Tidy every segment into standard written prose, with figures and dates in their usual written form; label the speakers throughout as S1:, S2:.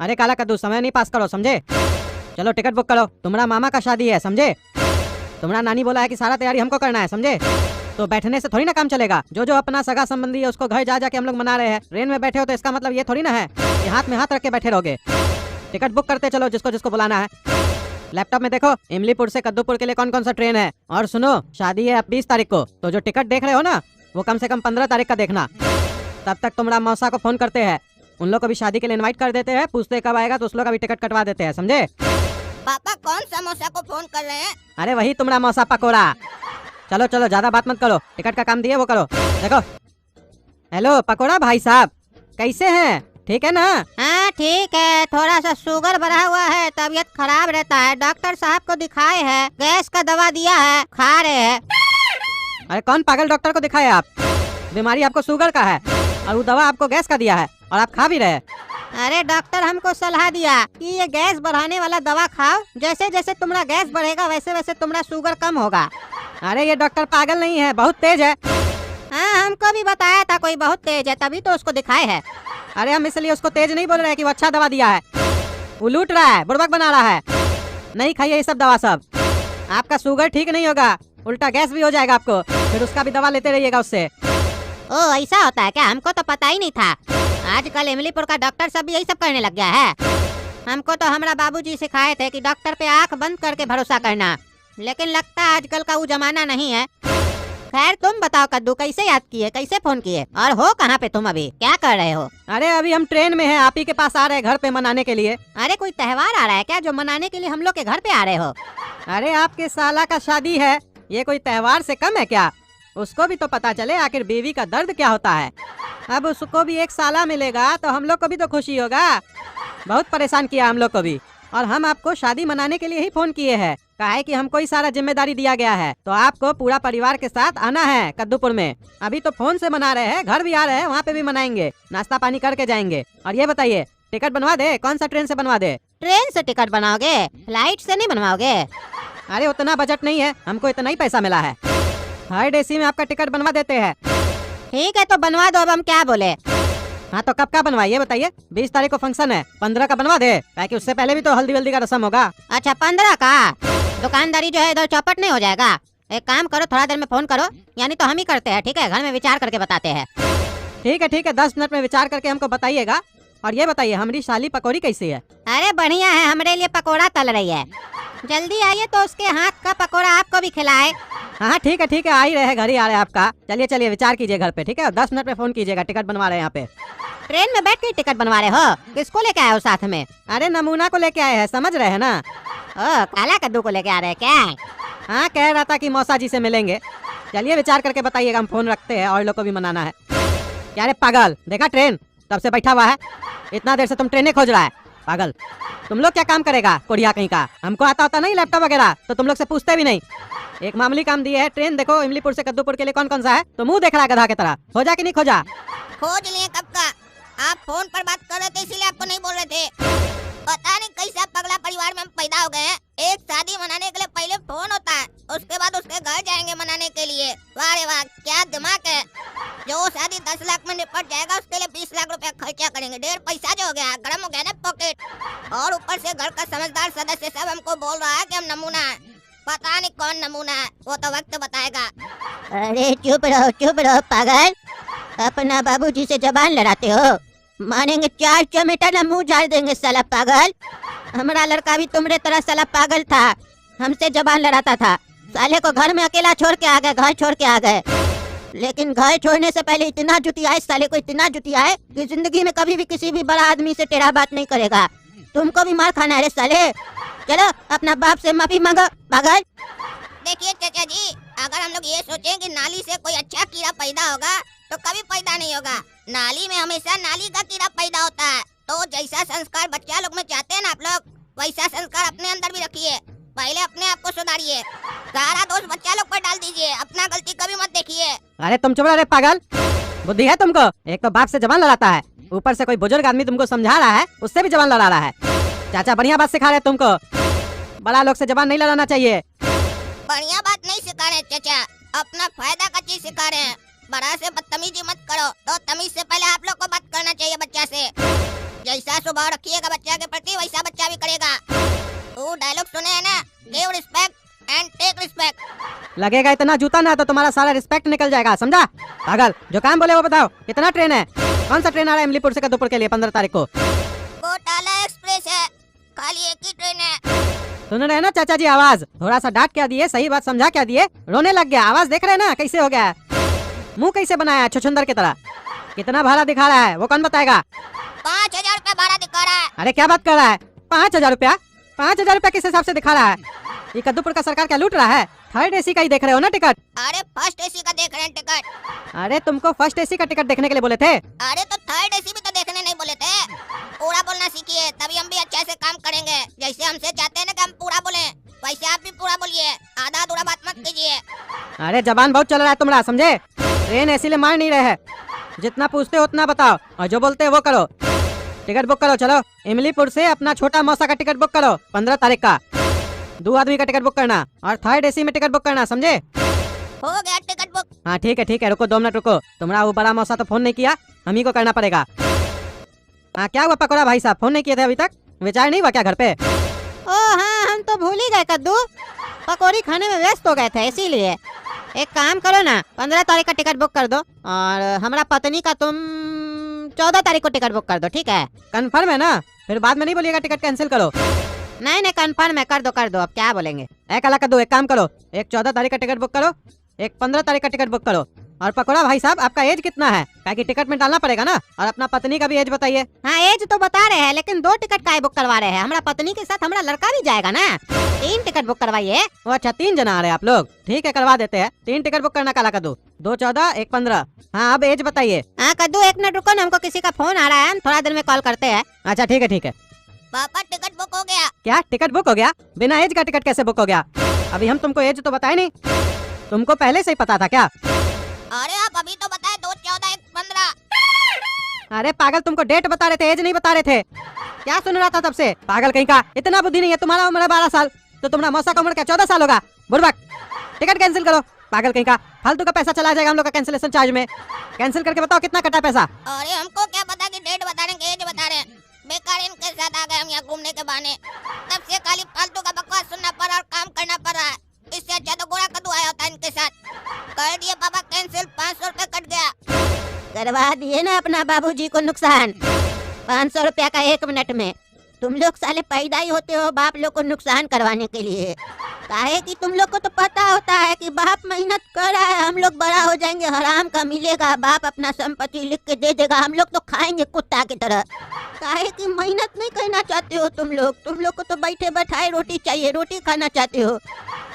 S1: अरे काला कद्दू, समय नहीं पास करो, समझे? चलो टिकट बुक करो, तुम्हारा मामा का शादी है, समझे? तुम्हारा नानी बोला है कि सारा तैयारी हमको करना है, समझे? तो बैठने से थोड़ी ना काम चलेगा। जो जो अपना सगा संबंधी है उसको घर जा जाके हम लोग मना रहे हैं। ट्रेन में बैठे हो तो इसका मतलब ये थोड़ी ना है कि हाथ में हाथ रख के बैठे रहोगे। टिकट बुक करते चलो जिसको जिसको बुलाना है। लैपटॉप में देखो इमलीपुर से कद्दूपुर के लिए कौन कौन सा ट्रेन है। और सुनो, शादी है अब 20 तारीख को, तो जो टिकट देख रहे हो ना वो कम से कम 15 तारीख का देखना। तब तक तुम्हारा मौसा को फोन करते हैं, उन लोग को भी शादी के लिए इनवाइट कर देते हैं, पूछते कब आएगा तो उस लोग का भी टिकट कटवा देते हैं, समझे?
S2: पापा कौन सा मौसा को फोन कर रहे हैं?
S1: अरे वही तुम्हारा मौसा पकोड़ा। चलो चलो ज्यादा बात मत करो, टिकट का काम दिए वो करो। देखो, हेलो पकोड़ा भाई साहब, कैसे हैं? ठीक है ना?
S2: हाँ ठीक है, थोड़ा सा शुगर बढ़ा हुआ है, तबीयत खराब रहता है, डॉक्टर साहब को दिखाए है, गैस का दवा दिया है, खा रहे हैं।
S1: अरे कौन पागल डॉक्टर को दिखाए आप? बीमारी आपको शुगर का है और वो दवा आपको गैस का दिया है और आप खा भी रहे।
S2: अरे डॉक्टर हमको सलाह दिया कि ये गैस बढ़ाने वाला दवा खाओ, जैसे जैसे तुम्हारा गैस बढ़ेगा वैसे वैसे तुम्हारा शुगर कम होगा।
S1: अरे ये डॉक्टर पागल नहीं है, बहुत तेज है।
S2: हाँ हमको भी बताया था कोई बहुत तेज है, तभी तो उसको दिखाए है।
S1: अरे हम इसलिए उसको तेज नहीं बोल रहे हैं कि वो अच्छा दवा दिया है, वो लूट रहा है, बुड़बक बना रहा है। नहीं खाइए ये सब दवा सब, आपका शुगर ठीक नहीं होगा, उल्टा गैस भी हो जाएगा आपको, फिर उसका भी दवा लेते रहिएगा उससे।
S2: ओ ऐसा होता है क्या? हमको तो पता ही नहीं था। आजकल इमलीपुर का डॉक्टर सब भी यही सब करने लग गया है। हमको तो हमारा बाबूजी सिखाए थे कि डॉक्टर पे आंख बंद करके भरोसा करना, लेकिन लगता है आजकल का वो जमाना नहीं है। खैर तुम बताओ कद्दू, कैसे याद किए, कैसे फोन किए, और हो कहाँ पे तुम? अभी क्या कर रहे हो?
S1: अरे अभी हम ट्रेन में हैं, आप ही के पास आ रहे हैं घर पे मनाने के लिए।
S2: अरे कोई त्योहार आ रहा है क्या जो मनाने के लिए हम लोग के घर पे आ रहे हो?
S1: अरे आपके साला का शादी है, ये कोई त्योहार से कम है क्या? उसको भी तो पता चले आखिर बीवी का दर्द क्या होता है। अब उसको भी एक साला मिलेगा तो हम लोग को भी तो खुशी होगा। बहुत परेशान किया हम लोग को भी, और हम आपको शादी मनाने के लिए ही फोन किए हैं। काहे कि हमको ही सारा जिम्मेदारी दिया गया है, तो आपको पूरा परिवार के साथ आना है कद्दूपुर में। अभी तो फोन से मना रहे हैं, घर भी आ रहे हैं, वहाँ पे भी मनाएंगे, नाश्ता पानी करके जाएंगे। और ये बताइए टिकट बनवा दे, कौन सा ट्रेन से बनवा दे?
S2: ट्रेन से टिकट बनाओगे, फ्लाइट से नहीं बनवाओगे?
S1: अरे उतना बजट नहीं है, हमको इतना ही पैसा मिला है, थर्ड एसी में आपका टिकट बनवा देते हैं।
S2: ठीक है तो बनवा दो, अब हम क्या बोले।
S1: हाँ तो कब का बनवाइए बताइए? 20 तारीख को फंक्शन है, 15 का बनवा दे, ताकि उससे पहले भी तो हल्दी वल्दी का रस्म होगा।
S2: अच्छा 15 का? दुकानदारी जो है इधर चौपट नहीं हो जाएगा? एक काम करो, थोड़ा देर में फोन करो, यानी तो हम ही करते हैं, ठीक है? घर में विचार करके बताते हैं।
S1: ठीक है 10 मिनट में विचार करके हमको बताइएगा। और ये बताइए हमारी शाली पकौड़ी कैसी है?
S2: अरे बढ़िया है, हमारे लिए पकोड़ा तल रही है। जल्दी आइए तो उसके हाथ का पकोड़ा आपको भी खिलाए।
S1: हाँ ठीक है, आ ही रहे, घर ही आ रहे हैं आपका। चलिए विचार कीजिए घर पे, ठीक है? 10 मिनट में फोन कीजिएगा, टिकट बनवा रहे हैं यहाँ पे।
S2: ट्रेन में बैठ के टिकट बनवा रहे हो? किसको लेके आए हो साथ में?
S1: अरे नमूना को लेके आए हैं, समझ रहे हैं ना?
S2: ओ काला कद्दू को लेके आ रहे हैं क्या?
S1: हाँ कह रहा था कि मौसा जी से मिलेंगे। चलिए विचार करके बताइएगा, हम फोन रखते हैं, और लोग को भी मनाना है। क्या रे पागल, देखा ट्रेन तब से बैठा हुआ है, इतना देर से तुम ट्रेनें खोज रहा है, पागल। तुम लोग क्या काम करेगा कोढ़िया कहीं का? हमको आता होता नहीं लैपटॉप वगैरह तो तुम लोग से पूछते भी नहीं। एक मामूली काम दिए है, ट्रेन देखो इमलीपुर से कद्दूपुर के लिए कौन कौन सा है, तो मुंह देख रहा है गधा की तरह। खोजा कि नहीं खोजा?
S2: खोज लिए कब का, आप फोन पर बात कर रहे थे इसीलिए आपको नहीं बोल रहे थे। पता नहीं कैसा पगला परिवार में हम पैदा हो गए हैं। एक शादी मनाने के लिए पहले फोन होता है, उसके बाद उसके घर जाएंगे मनाने के लिए। वाह रे वाह, क्या दिमाग है। जो शादी 10 लाख में निपट जाएगा उसके लिए 20 लाख रुपया खर्चा करेंगे। ढेर पैसा जो हो गया, गर्म हो गया ना पॉकेट। और ऊपर से घर का समझदार सदस्य सब हमको बोल रहा है कि हम नमूना है। पता नहीं कौन नमूना है, वो तो वक्त बताएगा। अरे चुप रहो पागल, अपना बाबूजी से जबान लड़ाते हो। मानेंगे 4 चमेटा ना मुंह झाड़ देंगे साला पागल। हमारा लड़का भी तुम्हारे तरह साला पागल था, हमसे जबान लड़ाता था। साले को घर में अकेला छोड़ के आ गए, घर छोड़ के आ गए। लेकिन घर छोड़ने से पहले इतना जुटियाए, साले को इतना जुटियाए कि जिंदगी में कभी भी किसी भी बड़ा आदमी से टेढ़ा बात नहीं करेगा। तुमको भी मार खाना है रे साले। चलो अपना बाप से माफी मांगो पागल। देखिए चाचा जी, अगर हम लोग ये सोचें कि नाली से कोई अच्छा कीड़ा पैदा होगा तो कभी पैदा नहीं होगा। नाली में हमेशा नाली का कीड़ा पैदा होता है। तो जैसा संस्कार बच्चा लोग में चाहते हैं ना आप लोग, वैसा संस्कार अपने अंदर भी रखिए। पहले अपने आप को सुधारिए, सारा दोष बच्चा लोग पर डाल दीजिए, अपना गलती कभी मत देखिए।
S1: अरे तुम चुप रहे पागल, बुद्धि है तुमको? एक तो बाप से जबान लड़ाता है, ऊपर से कोई बुजुर्ग आदमी तुमको समझा रहा है, उससे भी जबान लड़ा रहा है। चाचा बढ़िया बात सिखा रहे तुमको, बड़ा लोग से जबान नहीं लड़ाना चाहिए।
S2: बढ़िया बात नहीं सिखा रहे चाचा, अपना फायदा का चीज सिखा रहे हैं। बड़ा से बदतमीजी मत करो, तो तमीज से पहले आप लोग को बात करना चाहिए बच्चा से। जैसा स्वभाव रखिएगा बच्चा के प्रति वैसा बच्चा भी करेगा। तू डायलॉग सुने है ना, give respect and take respect.
S1: लगेगा इतना जूता ना तो तुम्हारा सारा रिस्पेक्ट निकल जाएगा, समझा? पागल, जो काम बोले वो बताओ। कितना ट्रेन है? कौन सा ट्रेन आ रहा है इमलीपुर से कद्दूपुर के लिए 15 तारीख को?
S2: घोटाला एक्सप्रेस है, खाली एक ही ट्रेन है।
S1: सुन रहे हैं ना चाचा जी आवाज? थोड़ा सा डांट क्या दिए, सही बात समझा क्या दिए? रोने लग गया। आवाज देख रहे हैं ना कैसे हो गया है? मुंह कैसे बनाया है छुछुंदर की तरह? कितना भाड़ा दिखा रहा है वो कौन बताएगा?
S2: 5000 रुपया भाड़ा दिखा रहा है।
S1: अरे क्या बात कर रहा है? 5000 रुपया? 5000 रुपया किस हिसाब से दिखा रहा है? ये कद्दूपुर का सरकार क्या लूट रहा है? थर्ड एसी का ही देख रहे हो ना टिकट?
S2: अरे फर्स्ट एसी का देख रहे हैं टिकट।
S1: अरे तुमको फर्स्ट एसी का टिकट देखने के लिए बोले थे।
S2: अरे तो थर्ड एसी भी तो देखने नहीं बोले थे। पूरा बोलना सीखिए, तभी हम भी अच्छे से काम करेंगे। जैसे हमसे चाहते हैं ना कि हम पूरा बोले, वैसे आप भी पूरा बोलिए, आधा अधूरा बात मत कीजिए।
S1: अरे जबान बहुत चल रहा है तुम्हारा, समझे? ट्रेन इसीलिए मार नहीं रहे हैं। जितना पूछते हो उतना बताओ और जो बोलते हैं वो करो। टिकट बुक करो, चलो इमलीपुर से अपना छोटा मौसा का टिकट बुक करो 15 तारीख का। 2 आदमी का टिकट बुक करना और थर्ड एसी में टिकट बुक करना, समझे?
S2: हो गया टिकट बुक।
S1: हाँ ठीक है, रुको 2 मिनट रुको। तुम्हारा वो बड़ा मौसा तो फोन नहीं किया, हम ही को करना पड़ेगा। हाँ क्या हुआ पकौड़ा भाई साहब, फोन नहीं किए थे अभी तक? विचार नहीं हुआ क्या घर पे?
S3: ओ हाँ, हम तो भूल ही गए कद्दू, पकौड़ी खाने में व्यस्त हो गए थे इसीलिए। एक काम करो ना, 15 तारीख का टिकट बुक कर दो और हमारा पत्नी का तुम 14 तारीख को टिकट बुक कर दो, ठीक है?
S1: कंफर्म है ना? फिर बाद में नहीं बोलिएगा टिकट कैंसिल करो।
S3: नहीं कंफर्म है, कर दो, अब क्या बोलेंगे।
S1: एक अलग कर दो, एक काम करो, एक 14 तारीख का टिकट बुक करो, एक 15 तारीख का टिकट बुक करो। और पकौड़ा भाई साहब आपका एज कितना है? ताकि टिकट में डालना पड़ेगा ना। और अपना पत्नी का भी एज बताइए।
S3: हाँ एज तो बता रहे हैं, लेकिन 2 टिकट का बुक करवा रहे हैं। हमारा पत्नी के साथ हमारा लड़का भी जाएगा ना, 3 टिकट बुक करवाइए।
S1: वो अच्छा 3 जना आ रहे हैं आप लोग? ठीक है करवा देते हैं। 3 टिकट बुक करना काला कद्दू, 2 14 1 15। हाँ अब एज बताइए।
S3: हाँ कद्दू 1 मिनट रुको ना, हमको किसी का फोन आ रहा है, हम थोड़ा देर में कॉल करते हैं।
S1: अच्छा ठीक है।
S2: पापा टिकट बुक हो गया।
S1: क्या टिकट बुक हो गया? बिना एज का टिकट कैसे बुक हो गया? अभी हम तुमको एज तो बताए नहीं, तुमको पहले से ही पता था क्या?
S2: अरे आप अभी तो बताए 2 14 1 15।
S1: अरे पागल, तुमको डेट बता रहे थे, एज नहीं बता रहे थे। क्या सुन रहा था तब से? पागल कहीं का, इतना बुद्धि नहीं है। तुम्हारा उम्र है 12 साल, तो तुम्हारा मौसा का उम्र क्या 14 साल होगा? बुड़बक, टिकट कैंसिल करो। पागल कहीं का, फालतू का पैसा चला जाएगा हम लोग का कैंसिलेशन चार्ज में। कैंसिल करके बताओ कितना कटा पैसा?
S2: अरे हमको क्या पता कि डेट बता रहे हैं, एज बता रहे हैं। बेकार इनके साथ आ गए हम यहाँ घूमने के बहाने। तब से खाली फालतू का बकवास सुनना पड़ रहा और काम करना पड़ रहा है। इससे अच्छा तो गोरा कद्दू आया होता इनके साथ। कर दिए पापा कैंसिल, 500 रुपए कट गया।
S3: करवा दिए ना अपना बाबूजी को नुकसान, 500 रुपया का 1 मिनट में। तुम लोग साले पैदा ही होते हो बाप लोग को नुकसान करवाने के लिए। काहे कि तुम लोग को तो पता होता है कि बाप मेहनत कर रहा है, हम लोग बड़ा हो जाएंगे, हराम का मिलेगा, बाप अपना संपत्ति लिख के दे देगा, हम लोग तो खाएंगे कुत्ता की तरह। काहे कि मेहनत नहीं करना चाहते हो तुम लोग को तो बैठे बैठाए रोटी चाहिए, रोटी खाना चाहते हो।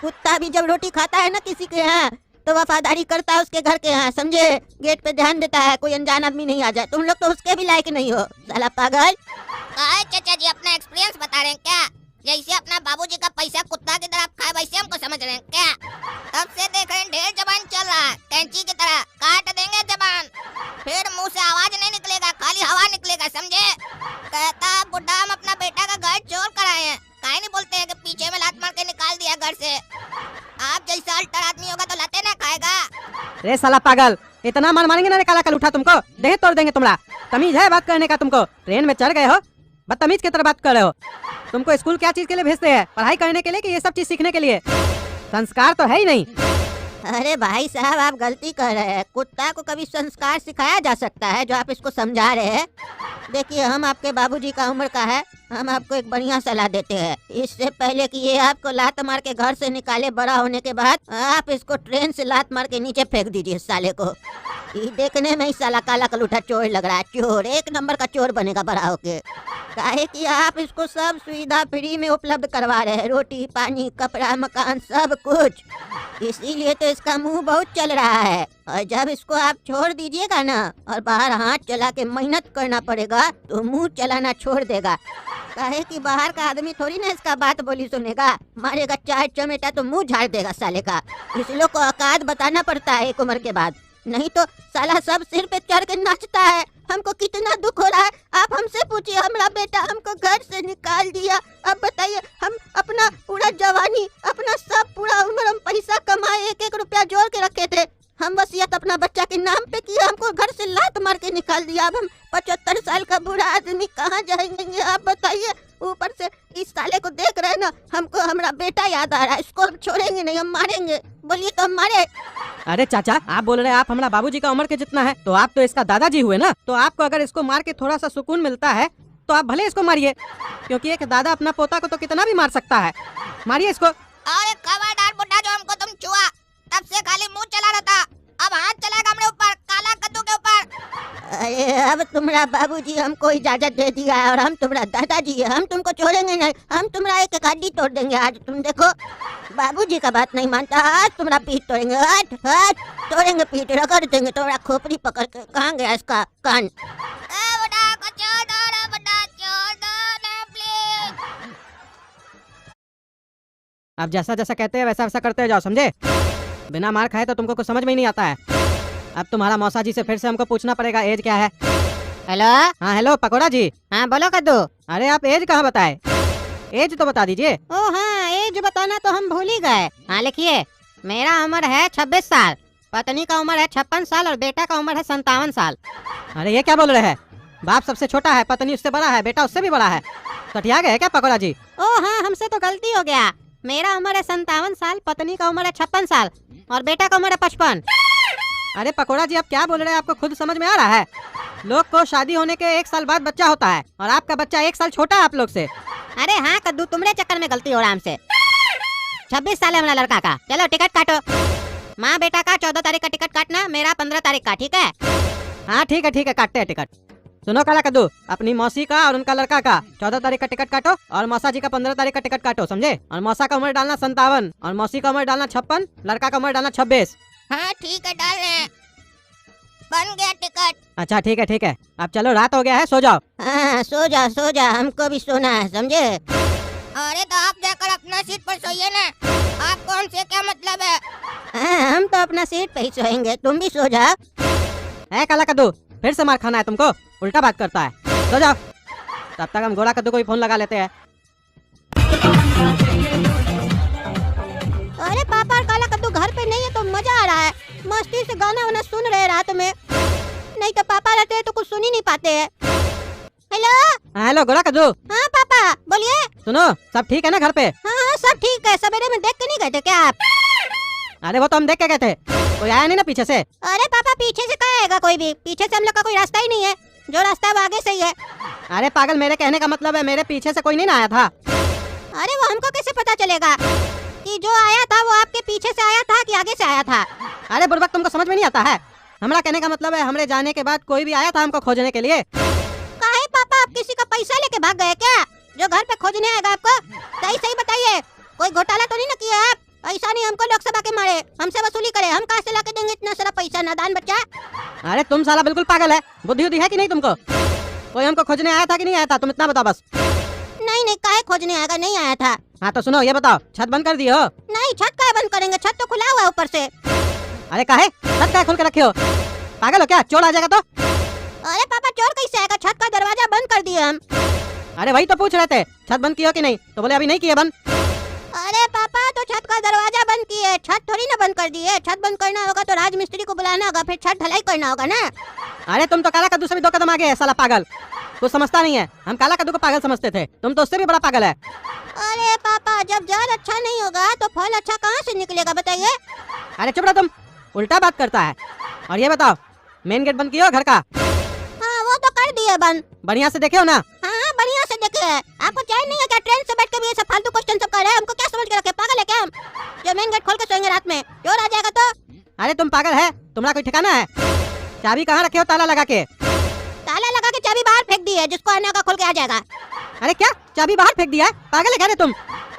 S3: कुत्ता भी जब रोटी खाता है ना किसी के यहाँ तो वफादारी करता है उसके घर के यहाँ, समझे? गेट पे ध्यान देता है, कोई अनजान आदमी नहीं आ जाए। तुम लोग तो उसके भी लायक नहीं हो, साला पागल।
S2: चाचा जी अपना एक्सपीरियंस बता रहे हैं क्या? जैसे अपना बाबूजी का पैसा कुत्ता की तरह खाए वैसे हमको समझ रहे हैं क्या? तब से देख रहे हैं ढेर जबान चल रहा है, कैंची की तरह काट देंगे जबान, फिर मुंह से आवाज नहीं निकलेगा, खाली हवा निकलेगा, समझे? कहता बुढ़ा हम अपना बेटा का घर चोर कराए हैं, काहे नहीं बोलते हैं कि पीछे में लात मार के निकाल दिया घर से। आप जैसा अल्टर आदमी होगा तो लाते ना खाएगा।
S1: रे साला पागल, इतना मार मारेंगे ना रे काला कल उठा तुमको, देह तोड़ देंगे तुम्हारा। तमीज है बात करने का तुमको? ट्रेन में चढ़ गए हो, बदतमीज की तरह बात कर रहे हो। तुमको स्कूल क्या चीज के लिए भेजते हैं? पढ़ाई करने के लिए कि ये सब चीज सीखने के लिए? संस्कार तो है ही नहीं।
S3: अरे भाई साहब आप गलती कर रहे हैं, कुत्ता को कभी संस्कार सिखाया जा सकता है जो आप इसको समझा रहे हैं? देखिए हम आपके बाबूजी का उम्र का है, हम आपको एक बढ़िया सलाह देते हैं। इससे पहले कि ये आपको लात मार के घर से निकाले बड़ा होने के बाद, आप इसको ट्रेन से लात मार के नीचे फेंक दीजिए साले को। ये देखने में ही साला काला कलूठा चोर लग रहा है, चोर 1 नंबर का चोर बनेगा बड़ा होके। काहे कि आप इसको सब सुविधा फ्री में उपलब्ध करवा रहे हैं, रोटी पानी कपड़ा मकान सब कुछ, इसीलिए तो इसका मुंह बहुत चल रहा है। और जब इसको आप छोड़ दीजिएगा ना और बाहर हाथ चला के मेहनत करना पड़ेगा तो मुंह चलाना छोड़ देगा। काहे कि बाहर का आदमी थोड़ी ना इसका बात बोली सुनेगा, मारेगा 4 चमेटा तो मुंह झाड़ देगा साले का। इस लोग को औकात बताना पड़ता है एक उम्र के बाद, नहीं तो साला सब सिर पे चढ़ के नाचता है। हमको कितना दुख हो रहा है, आप हमसे पूछिए। हमारा बेटा हमको घर से निकाल दिया, अब बताइए हम अपना पूरा जवानी अपना सब पूरा उम्र हम पैसा कमाए, 1-1 रुपया जोड़ के रखे थे, हम वसीयत अपना बच्चा के नाम पे किया, हमको घर से लात मार के निकाल दिया। अब हम 75 साल का बूढ़ा आदमी कहाँ जाएंगे आप बताइए। ऊपर से इस साले को देख रहे हैं ना, हमको हमारा बेटा याद आ रहा है। इसको हम छोड़ेंगे नहीं, हम मारेंगे। बोलिए तो हम मारे।
S1: अरे चाचा, आप बोल रहे हैं आप हमारा बाबूजी का उम्र के जितना है, तो आप तो इसका दादाजी हुए ना। तो आपको अगर इसको मार के थोड़ा सा सुकून मिलता है तो आप भले इसको मारिए, क्योंकि एक दादा अपना पोता को तो कितना भी मार सकता है। मारिए इसको।
S2: अरे खबरदार बुड्ढा, जो हमको तुम छुआ तब से खाली मुंह चला रहा था, अब हाथ चलाएगा हमरे ऊपर, काला कद्दू के ऊपर।
S3: अरे अब तुम्हारा बाबूजी हमको इजाजत दे दिया है और हम तुम्हारा दादाजी है, हम तुमको छोड़ेंगे नहीं। हम तुम्हारा एक एक हड्डी तोड़ देंगे आज। तुम देखो, बाबूजी का बात नहीं मानता, आज तुम्हारा पीठ तोड़ेंगे। आज आज तोड़ेंगे पीठ, रगड़ देंगे तुम्हारा खोपड़ी पकड़ के। कहाँ गया इसका कान?
S2: बुड्ढा को छोड़ दो रे, बुड्ढा छोड़ दो ना प्लीज।
S1: आप जैसा जैसा कहते हैं वैसा वैसा करते जाओ, समझे? बिना मार खाए तो तुमको कुछ समझ में ही नहीं आता है। अब तुम्हारा मौसा जी से फिर से हमको पूछना पड़ेगा एज क्या है।
S3: हेलो।
S1: हाँ हेलो पकोड़ा जी।
S3: हाँ बोलो कद्दू।
S1: अरे आप एज कहाँ बताए? एज तो बता दीजिए।
S3: ओ हाँ, एज बताना तो हम भूल ही गए। हाँ लिखिए, मेरा उम्र है 26 साल, पत्नी का उम्र है 56 साल और बेटा का उम्र है 57 साल।
S1: अरे ये क्या बोल रहे हैं? बाप सबसे छोटा है, पत्नी उससे बड़ा है, बेटा उससे भी बड़ा है। सठिया गए क्या पकोड़ा जी?
S3: ओ हाँ, हमसे तो गलती हो गया। मेरा उम्र है 57 साल, पत्नी का उम्र है 56 साल और बेटा का उम्र है 55।
S1: अरे पकोड़ा जी आप क्या बोल रहे हैं? आपको खुद समझ में आ रहा है? लोग को शादी होने के 1 साल बाद बच्चा होता है और आपका बच्चा 1 साल छोटा है आप लोग से।
S3: अरे हाँ कद्दू, तुम्हारे चक्कर में गलती हो रहा है हमसे। 26 साल है हमारा लड़का का। चलो टिकट काटो। माँ बेटा का 14 तारीख का टिकट काटना, मेरा 15 तारीख का। ठीक है?
S1: हाँ ठीक है काटते हैं टिकट। सुनो काला कद्दू, अपनी मौसी का और उनका लड़का का 14 तारीख का टिकट काटो और मौसा जी का 15 तारीख का टिकट काटो, समझे? और मौसा का उम्र डालना 57 और मौसी का उम्र डालना 56, लड़का का उम्र डालना 26।
S2: हाँ ठीक है, डाल रहे हैं। बन गया टिकट।
S1: अच्छा ठीक है। अब चलो, रात हो गया है, सो जाओ।
S3: हाँ सो जा, हमको भी सोना है, समझे?
S2: अरे तो आप जाकर अपना सीट पर सोइए ना, आपको हमसे क्या मतलब है?
S3: हाँ, हम तो अपना सीट पे ही सोएंगे, तुम भी सो जाओ।
S1: है काला कद्दू, फिर से मार खाना है तुमको? उल्टा बात करता है। सो जाओ। तब तक हम गोरा कद्दू को भी फोन लगा लेते हैं।
S3: अरे पापा और काला कद्दू घर पे नहीं है तो मजा आ रहा है, मस्ती से गाना वाना सुन रहे रात में। नहीं तो पापा रहते हैं तो कुछ सुन ही नहीं पाते हैं। हेलो।
S1: हाँ हेलो गोरा कद्दू।
S3: हाँ पापा बोलिए।
S1: सुनो, सब ठीक है ना घर पे?
S3: हाँ सब ठीक है। सवेरे में देख के नहीं गए थे क्या आप?
S1: अरे वो तो हम देख के गए थे, कोई आया नहीं ना पीछे से?
S3: अरे पापा पीछे से कहाँ आएगा कोई भी? पीछे से हम लोग का कोई रास्ता ही नहीं है, जो रास्ता है वो आगे से ही है।
S1: अरे पागल, मेरे कहने का मतलब है मेरे पीछे से कोई नहीं ना आया था।
S3: अरे वो हमको कैसे पता चलेगा कि जो आया था वो आपके पीछे से आया था कि आगे से आया था?
S1: अरे बुड़बक, तुमको समझ में नहीं आता है? हमारा कहने का मतलब है हमरे जाने के बाद कोई भी आया था हमको खोजने के लिए।
S3: काहे पापा, आप किसी का पैसा लेके भाग गए क्या, जो घर पे खोजने आएगा आपको? सही बताइए, कोई घोटाला तो नहीं ना किया आप? ऐसा नहीं हमको लोकसभा के मारे, हमसे वसूली करे। हम कहाँ से लाके देंगे इतना सारा पैसा, नादान बच्चा?
S1: अरे तुम साला बिल्कुल पागल है, बुद्धि उद्धि है कि नहीं तुमको? कोई हमको खोजने आया था कि नहीं आया था? तुम इतना बताओ बस।
S3: नहीं काहे खोजने आएगा, नहीं आया था।
S1: हाँ तो सुनो, ये बताओ, छत बंद कर दिए हो?
S3: नहीं, छत काहे बंद करेंगे, छत तो खुला हुआ है ऊपर से।
S1: अरे काहे छत काहे खोल के रखे हो? पागल हो क्या? चोर आ जाएगा तो?
S3: अरे पापा चोर कैसे आएगा, छत का दरवाजा बंद कर दिए हम।
S1: अरे वही तो पूछ रहे थे, छत बंद किया कि नहीं? तो बोले अभी नहीं किया बंद।
S3: अरे पापा तो छत का दरवाजा बंद किए, छत थोड़ी ना बंद कर दिए। छत बंद करना होगा तो राज मिस्त्री को बुलाना होगा, फिर छत ढलाई करना होगा ना।
S1: अरे तुम तो काला कद्दू से भी 2 कदम आगे है साला पागल, कुछ समझता नहीं है। हम काला कद्दू को पागल समझते थे, तुम तो उससे भी बड़ा पागल है।
S3: अरे पापा, जब जड़ अच्छा नहीं होगा तो फल अच्छा कहाँ से निकलेगा बताइए?
S1: अरे चुप रहो तुम, उल्टा बात करता है। और ये बताओ, मेन गेट बंद किया हो घर का?
S3: हाँ वो तो कर दिए बंद।
S1: बढ़िया से देखे हो ना?
S3: हाँ बढ़िया से देखे है। आपको चैन नहीं है क्या? ट्रेन से बैठ के भी ये सब फालतू क्वेश्चन सब कर रहे हैं, हमको क्या समझ के रखे? पागल है क्या हम, जो मेन गेट खोल के सोएंगे रात में? चोर आ जाएगा तो?
S1: अरे तुम पागल है, तुम्हारा कोई ठिकाना है? चाबी कहाँ रखे हो ताला लगा के?
S3: ताला लगा के चाबी बाहर फेंक दी है, जिसको आने होगा खोल के आ जाएगा।
S1: अरे क्या चाबी बाहर फेंक दिया है? पागल है क्या रे तुम?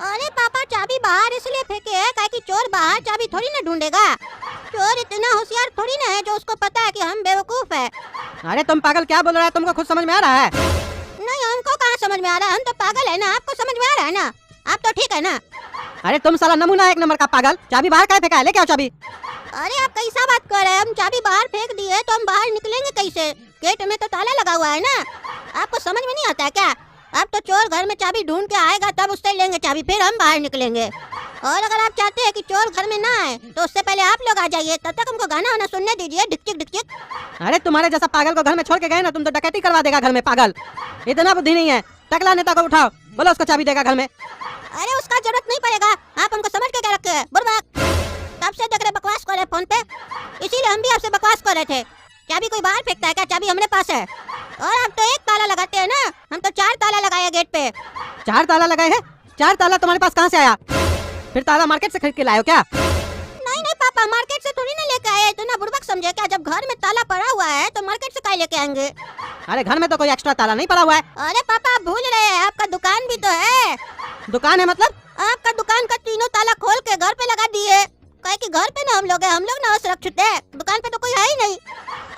S3: अरे पापा चाबी बाहर इसलिए फेंके है काहे कि चोर बाहर चाबी थोड़ी ना ढूंढेगा। चोर इतना होशियार थोड़ी ना है जो उसको पता है कि हम बेवकूफ है।
S1: अरे तुम पागल क्या बोल रहा है? तुमको खुद समझ में आ रहा है?
S3: नहीं हमको कहाँ समझ में आ रहा है, हम तो पागल है ना। आपको समझ में आ रहा है ना? आप तो ठीक है ना?
S1: अरे तुम साला नमूना 1 नंबर का पागल, चाबी बाहर काहे फेंका है? लेके आओ चाबी।
S3: अरे आप कैसा बात कर रहे हैं? हम चाबी बाहर फेंक दिए तो हम बाहर निकलेंगे कैसे? गेट में तो ताला लगा हुआ है ना। आपको समझ में नहीं आता है क्या? अब तो चोर घर में चाबी ढूंढ के आएगा तब उससे लेंगे चाबी, फिर हम बाहर निकलेंगे। और अगर आप चाहते हैं कि चोर घर में ना आए तो उससे पहले आप लोग आ जाइए, तब तक हमको गाना वाना सुनने दीजिए। डिक्चिक डिक्चिक।
S1: अरे तुम्हारे जैसा पागल को घर में छोड़ के गए ना, तुम तो डकैती करवा देगा घर में। पागल, इतना बुद्धि नहीं है। टकला नेता को उठाओ, बोलो उसको चाबी देगा घर में।
S3: अरे उसका जरूरत नहीं पड़ेगा, आप हमको समझ के क्या रखे हैं बुड़बक। तब से देख रहे बकवास कर रहे फोन पे, इसीलिए हम भी आपसे बकवास कर रहे थे। चाबी कोई बाहर फेंकता है क्या? चाबी हमारे पास है। और आप तो एक ताला लगाते हैं ना, हम तो 4 ताला लगाए गेट पे।
S1: 4 ताला लगाए हैं? 4 ताला तुम्हारे पास कहाँ से आया? फिर ताला मार्केट से खरीद के लाए हो क्या?
S3: नहीं नहीं पापा, मार्केट से थोड़ी ना लेके आए। तो ना बुड़बक समझे क्या? जब घर में ताला पड़ा हुआ है तो मार्केट से काहे लेके आएंगे?
S1: अरे घर में तो कोई एक्स्ट्रा ताला नहीं पड़ा हुआ है।
S3: अरे पापा आप भूल रहे हैं, आपका दुकान भी तो है।
S1: दुकान है मतलब?
S3: आपका दुकान का तीनों ताला खोल के घर पे लगा दिए। कहे कि घर पे ना हम लोग ना सुरक्षित है, दुकान पे तो कोई है ही नहीं।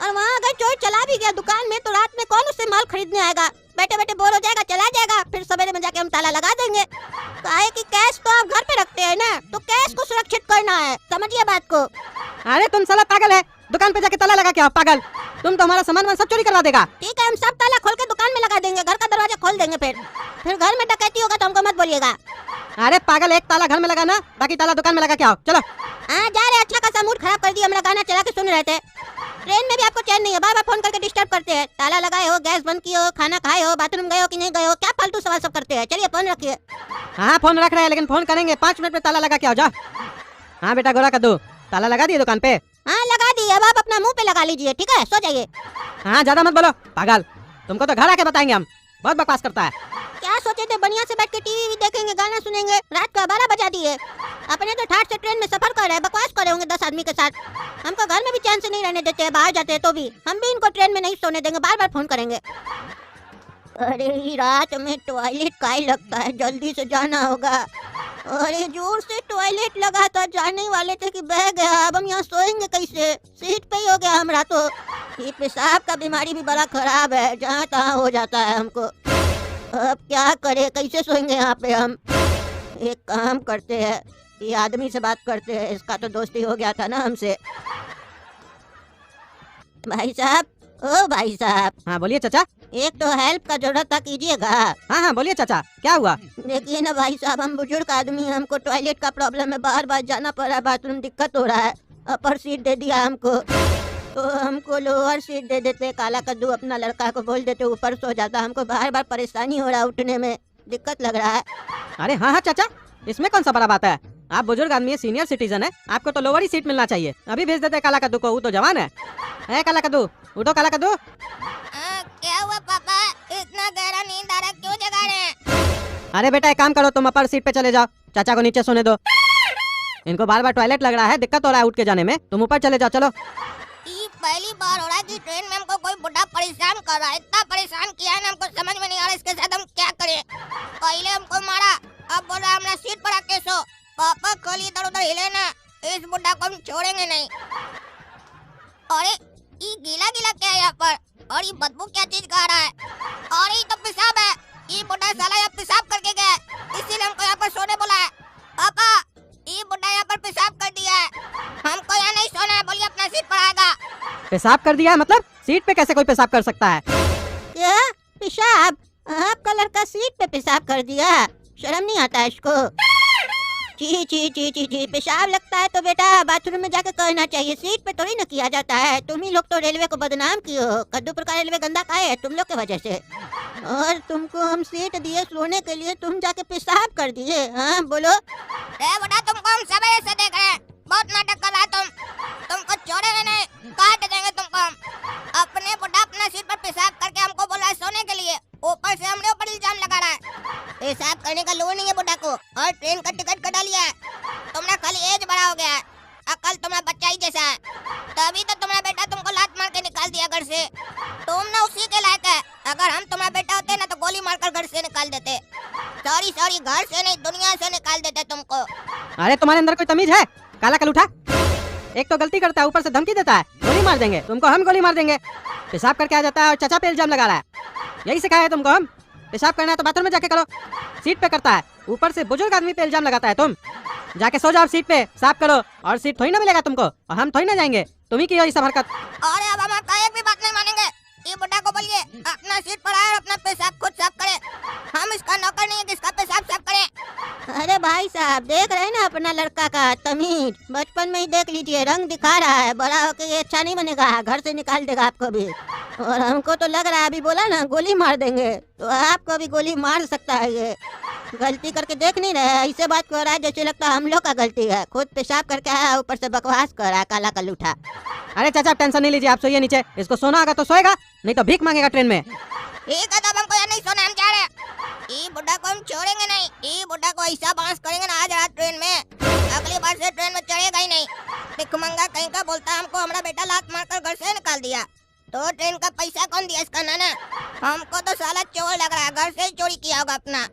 S3: और वहाँ अगर चोर चला भी गया दुकान में तो रात में कौन उससे माल खरीदने आएगा? बैठे बैठे बोर हो जाएगा, चला जाएगा, फिर सवेरे में जाके हम ताला लगा देंगे। कहे कि कैश तो आप घर पे रखते हैं ना, तो कैश को सुरक्षित करना है, समझिए बात को।
S1: अरे तुम साला पागल है, दुकान पे जाके ताला लगा के आओ। पागल, तुम तो हमारा सामान सब चोरी करवा देगा।
S3: ठीक है, हम सब ताला खोल के दुकान में लगा देंगे, घर का दरवाजा खोल देंगे। फिर घर में डकैती होगा तो हमको मत बोलिएगा।
S1: अरे पागल, एक ताला घर में लगाना, बाकी ताला दुकान में लगा के आओ। चलो।
S3: हाँ जा रहे, अच्छा खासा मूड खराब कर दिया। हमारा गाना चला के सुन रहे थे। ट्रेन में भी आपको चैन नहीं है, बार बार फोन करके डिस्टर्ब करते हैं। ताला लगाए हो, गैस बंद किए हो, खाना खाए हो, बाथरूम गए हो कि नहीं गए हो, क्या फालतू सवाल सब करते हैं। चलिए फोन रखिए।
S1: हाँ फोन रख रहे हैं, लेकिन फोन करेंगे 5 मिनट में ताला लगा के आओ। जा। हाँ बेटा गोरा कद्दू, ताला लगा दिए दुकान पे?
S3: हाँ लगा दी, अब आप अपना मुंह पे लगा लीजिए। ठीक है, सो जाइए।
S1: हाँ ज्यादा मत बोलो पागल, तुमको तो घर आके बताएंगे हम। बहुत बकवास करता है।
S3: क्या सोचे थे, बढ़िया से बैठ के टीवी देखेंगे, गाना सुनेंगे। रात को 12 बजा दिए। अपने तो ठाट से ट्रेन में सफर कर रहे हैं, बकवास कर रहे होंगे 10 आदमी के साथ। हमको घर में भी चैन से नहीं रहने देते हैं, बाहर जाते हैं तो भी। हम भी इनको ट्रेन में नहीं सोने देंगे, बार बार फोन करेंगे। अरे रात में टॉयलेट काहे लगता है, जल्दी से जाना होगा। अरे जोर से टॉयलेट लगा था, जाने वाले थे कि बह गया। अब हम यहाँ सोएंगे कैसे? सीट पे ही हो गया हमारा तो। ये पेशाब का बीमारी भी बड़ा खराब है, जहाँ तहाँ हो जाता है हमको। अब क्या करे, कैसे सोएंगे यहाँ पे हम? एक काम करते हैं, ये आदमी से बात करते हैं, इसका तो दोस्ती हो गया था ना हमसे। भाई साहब, ओ भाई साहब।
S1: हाँ बोलिए चाचा।
S3: एक तो हेल्प का जरूरत था, कीजिएगा।
S1: हाँ हाँ बोलिए चाचा, क्या हुआ?
S3: देखिए ना भाई साहब, हम बुजुर्ग आदमी हैं, हमको टॉयलेट का प्रॉब्लम है, बार बार जाना पड़ रहा है, बाथरूम दिक्कत हो रहा है। अपर सीट दे दिया हमको, तो हमको लोअर सीट दे देते। काला कद्दू अपना लड़का को बोल देते ऊपर सो जाता। हमको बार बार परेशानी हो रहा है, उठने में दिक्कत लग रहा है।
S1: अरे हाँ हाँ चाचा, इसमें कौन सा बड़ा बात है? आप बुजुर्ग आदमी है, सीनियर सिटीजन है, आपको तो लोअर ही सीट मिलना चाहिए। अभी भेज देते काला कद्दू को, वो तो जवान है। काला कद्दू उठो, काला कद्दू।
S2: क्या हुआ पापा, इतना गहरा नींद आ रहा, क्यों जगा रहे हैं?
S1: अरे बेटा एक काम करो, तुम अपर सीट पे चले जाओ, चाचा को नीचे सोने दो। इनको बार बार टॉयलेट लग रहा है, दिक्कत हो रहा है उठ के जाने में, तुम ऊपर चले जाओ। चलो।
S2: ये पहली बार हो रहा है कि ट्रेन में हमको कोई बुढ़ा परेशान कर रहा है। इतना परेशान किया है ना, हमको समझ में नहीं आ रहा इसके साथ हम क्या करें। पहले हमको मारा, अब बोल रहा है हमारा सीट पर आके सो। पापा कल इधर उधर हिले ना, इस बुढ़ा को हम छोड़ेंगे नहीं। अरे ये गीला गीला क्या है यहाँ पर, और ये बदबू क्या चीज खा रहा है? और ये तो पेशाब है, ये बुढ़ा साला यहाँ पेशाब करके गया है, इसीलिए हमको यहाँ पर सोने बोला है। पापा ये बुढ़ा यहाँ पर पेशाब कर दिया है, हमको यहाँ नहीं सोना है, बोलिए अपना सीट पर आएगा।
S1: पेशाब कर दिया है मतलब? सीट पे कैसे कोई पेशाब कर सकता है?
S3: क्या पेशाब? आपका लड़का सीट पे पेशाब कर दिया? शर्म नहीं आता है इसको? ची ची ची ची ची, पेशाब लगता है तो बेटा बाथरूम में जाके करना चाहिए, सीट पे थोड़ी ना किया जाता है। तुम ही लोग तो रेलवे को बदनाम किए हो, कद्दूपुर का रेलवे गंदा खाए है तुम लोग के वजह से। और तुमको हम सीट दिए सोने के लिए, तुम जाके पेशाब कर दिए। हाँ बोलो।
S2: बेटा तुमको हम सवेरे से देख रहे हैं, बहुत नाटक कर रहा है तुमको छोड़ेंगे नहीं, काट देंगे तुमको हम। अपने बुढ़ा अपना सीट पर पेशाब करके हमको बोला है सोने के लिए, ऊपर से हमने ऊपर इल्जाम लगा रहा है। पेशाब करने का लोन नहीं है बुढ़ा को, और ट्रेन का टिकट कटा लिया है। तुम्हारा खाली एज बड़ा हो गया है, अकल तुम्हारा बच्चा ही जैसा है, तभी तो तुम्हारा बेटा तुमको लात मार के निकाल दिया घर से। तुम ना उसी के लायक है, अगर हम तुम्हारा बेटा होते ना तो गोली मारकर घर से निकाल देते। सॉरी सॉरी, घर से नहीं दुनिया से निकाल देते तुमको।
S1: अरे तुम्हारे अंदर कोई तमीज है? काला कल उठा, एक तो गलती करता है, ऊपर से धमकी देता है, गोली मार देंगे तुमको, हम गोली मार देंगे। पेशाब करके आ जाता है और चाचा पे इल्जाम लगा रहा है, यही सिखाया है तुमको हम? पेशाब करना है तो बाथरूम में जाके करो, सीट पे करता है, ऊपर से बुजुर्ग आदमी पे इल्जाम लगाता है। तुम जाके सो जाओ सीट पे, साफ करो, और सीट थोड़ी ना मिलेगा तुमको, और हम थोड़ी ना जाएंगे, तुम ही की ये सब हरकत।
S2: अरे अब हम आपका एक भी बात नहीं मानेंगे। ये बुढ़ा को बोलिए अपना सीट पर आए और अपना पेशाब खुद साफ करे, हम इसका नौकर नहीं है जिसका पेशाब साफ करे।
S3: अरे भाई साहब देख रहे हैं ना अपना लड़का का तमीज, बचपन में ही देख लीजिए रंग दिखा रहा है, बड़ा होकर ये अच्छा नहीं बनेगा, घर से निकाल देगा आपको भी। और हमको तो लग रहा है अभी बोला ना गोली मार देंगे, तो आपको भी गोली मार सकता है ये। गलती करके देख नहीं रहे, ऐसे बात कर रहा है जैसे लगता है हम लोग का गलती है। खुद पेशाब करके आया, ऊपर से बकवास कर रहा है काला कलूठा।
S1: अरे चाचा आप टेंशन नहीं लीजिए, आप सोइए नीचे। इसको सोना आगा तो सोएगा, नहीं तो भीख मांगेगा ट्रेन में।
S2: ठीक है तब हमको यहाँ नहीं सोना, हम जा रहे हैं। ई बुड्ढा को हम छोड़ेंगे नहीं, ई बुड्ढा को ऐसा बांस करेंगे ना आज रात ट्रेन में, अगली बार से ट्रेन में चढ़ेगा ही नहीं। भिखमंगा कहीं का बोलता है हमको हमारा बेटा लात मारकर घर से निकाल दिया, तो ट्रेन का पैसा कौन दिया इसका नाना? हमको तो साला चोर लग रहा है, घर से ही चोरी किया होगा अपना।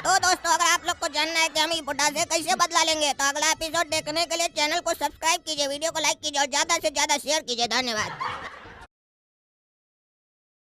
S2: तो दोस्तों अगर आप लोग को जानना है कि हम इस बुड्ढा से कैसे बदला लेंगे तो अगला एपिसोड देखने के लिए चैनल को सब्सक्राइब कीजिए, वीडियो को लाइक कीजिए और ज्यादा से ज्यादा शेयर कीजिए। धन्यवाद।